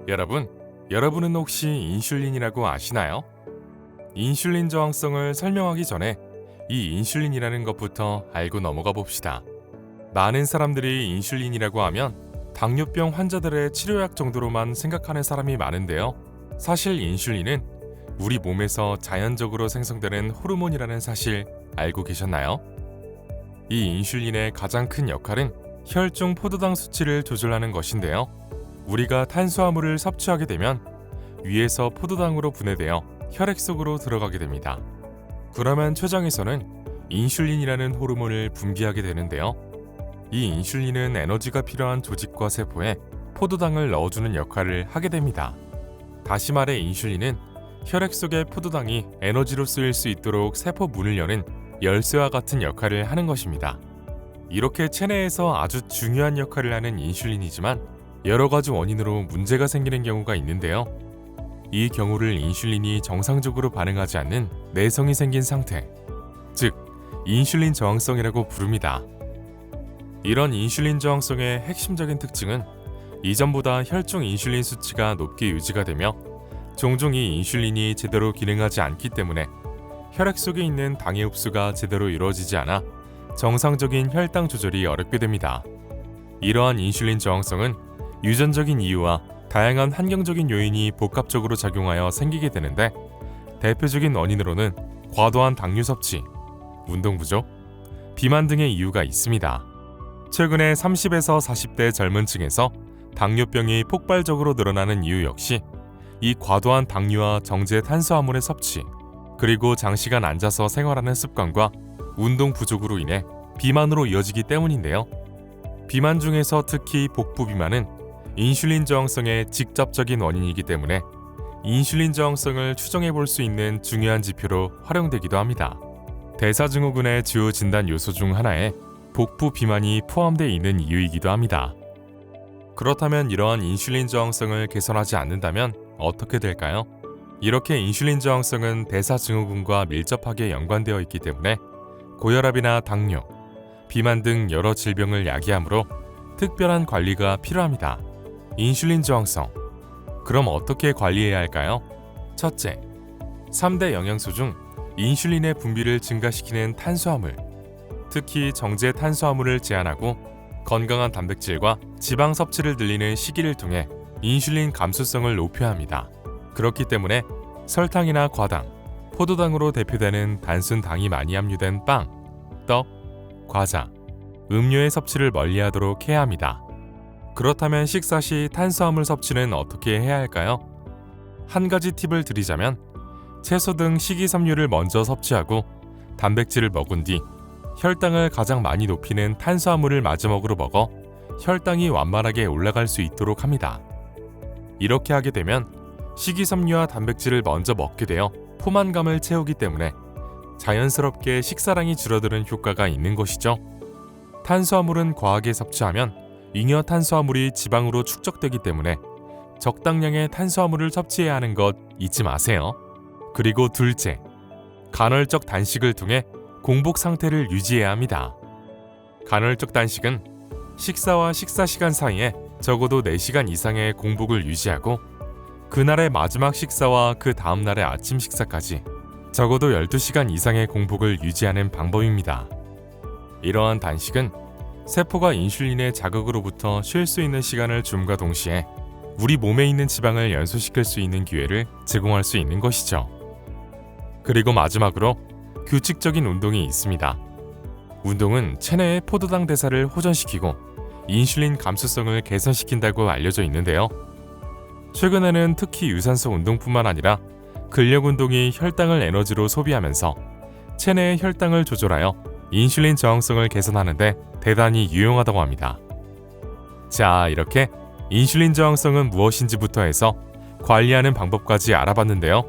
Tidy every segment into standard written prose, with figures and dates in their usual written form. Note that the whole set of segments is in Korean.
여러분은 혹시 인슐린이라고 아시나요? 인슐린 저항성을 설명하기 전에 이 인슐린이라는 것부터 알고 넘어가 봅시다. 많은 사람들이 인슐린이라고 하면 당뇨병 환자들의 치료약 정도로만 생각하는 사람이 많은데요. 사실 인슐린은 우리 몸에서 자연적으로 생성되는 호르몬이라는 사실 알고 계셨나요? 이 인슐린의 가장 큰 역할은 혈중 포도당 수치를 조절하는 것인데요. 우리가 탄수화물을 섭취하게 되면 위에서 포도당으로 분해되어 혈액 속으로 들어가게 됩니다. 그러면 췌장에서는 인슐린이라는 호르몬을 분비하게 되는데요. 이 인슐린은 에너지가 필요한 조직과 세포에 포도당을 넣어주는 역할을 하게 됩니다. 다시 말해 인슐린은 혈액 속의 포도당이 에너지로 쓰일 수 있도록 세포 문을 여는 열쇠와 같은 역할을 하는 것입니다. 이렇게 체내에서 아주 중요한 역할을 하는 인슐린이지만 여러 가지 원인으로 문제가 생기는 경우가 있는데요. 이 경우를 인슐린이 정상적으로 반응하지 않는 내성이 생긴 상태, 즉 인슐린 저항성이라고 부릅니다. 이런 인슐린 저항성의 핵심적인 특징은 이전보다 혈중 인슐린 수치가 높게 유지가 되며 종종 이 인슐린이 제대로 기능하지 않기 때문에 혈액 속에 있는 당의 흡수가 제대로 이루어지지 않아 정상적인 혈당 조절이 어렵게 됩니다. 이러한 인슐린 저항성은 유전적인 이유와 다양한 환경적인 요인이 복합적으로 작용하여 생기게 되는데 대표적인 원인으로는 과도한 당류 섭취, 운동 부족, 비만 등의 이유가 있습니다. 최근에 30에서 40대 젊은 층에서 당뇨병이 폭발적으로 늘어나는 이유 역시 이 과도한 당류와 정제 탄수화물의 섭취, 그리고 장시간 앉아서 생활하는 습관과 운동 부족으로 인해 비만으로 이어지기 때문인데요. 비만 중에서 특히 복부 비만은 인슐린 저항성의 직접적인 원인이기 때문에 인슐린 저항성을 추정해 볼 수 있는 중요한 지표로 활용되기도 합니다. 대사증후군의 주요 진단 요소 중 하나에 복부 비만이 포함되어 있는 이유이기도 합니다. 그렇다면 이러한 인슐린 저항성을 개선하지 않는다면 어떻게 될까요? 이렇게 인슐린 저항성은 대사증후군과 밀접하게 연관되어 있기 때문에 고혈압이나 당뇨, 비만 등 여러 질병을 야기하므로 특별한 관리가 필요합니다. 인슐린 저항성. 그럼 어떻게 관리해야 할까요? 첫째, 3대 영양소 중 인슐린의 분비를 증가시키는 탄수화물, 특히 정제 탄수화물을 제한하고 건강한 단백질과 지방 섭취를 늘리는 시기를 통해 인슐린 감수성을 높여야 합니다. 그렇기 때문에 설탕이나 과당, 포도당으로 대표되는 단순 당이 많이 함유된 빵, 떡, 과자, 음료의 섭취를 멀리하도록 해야 합니다. 그렇다면 식사 시 탄수화물 섭취는 어떻게 해야 할까요? 한 가지 팁을 드리자면 채소 등 식이섬유를 먼저 섭취하고 단백질을 먹은 뒤 혈당을 가장 많이 높이는 탄수화물을 마지막으로 먹어 혈당이 완만하게 올라갈 수 있도록 합니다. 이렇게 하게 되면 식이섬유와 단백질을 먼저 먹게 되어 포만감을 채우기 때문에 자연스럽게 식사량이 줄어드는 효과가 있는 것이죠. 탄수화물은 과하게 섭취하면 잉여 탄수화물이 지방으로 축적되기 때문에 적당량의 탄수화물을 섭취해야 하는 것 잊지 마세요. 그리고 둘째, 간헐적 단식을 통해 공복 상태를 유지해야 합니다. 간헐적 단식은 식사와 식사 시간 사이에 적어도 4시간 이상의 공복을 유지하고 그날의 마지막 식사와 그 다음 날의 아침 식사까지 적어도 12시간 이상의 공복을 유지하는 방법입니다. 이러한 단식은 세포가 인슐린의 자극으로부터 쉴 수 있는 시간을 줌과 동시에 우리 몸에 있는 지방을 연소시킬 수 있는 기회를 제공할 수 있는 것이죠. 그리고 마지막으로 규칙적인 운동이 있습니다. 운동은 체내의 포도당 대사를 호전시키고 인슐린 감수성을 개선시킨다고 알려져 있는데요. 최근에는 특히 유산소 운동뿐만 아니라 근력 운동이 혈당을 에너지로 소비하면서 체내의 혈당을 조절하여 인슐린 저항성을 개선하는데 대단히 유용하다고 합니다. 자, 이렇게 인슐린 저항성은 무엇인지부터 해서 관리하는 방법까지 알아봤는데요.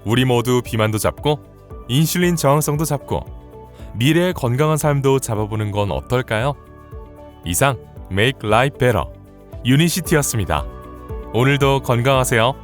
우리 모두 비만도 잡고 인슐린 저항성도 잡고 미래의 건강한 삶도 잡아보는 건 어떨까요? 이상 Make Life Better 유니시티였습니다. 오늘도 건강하세요.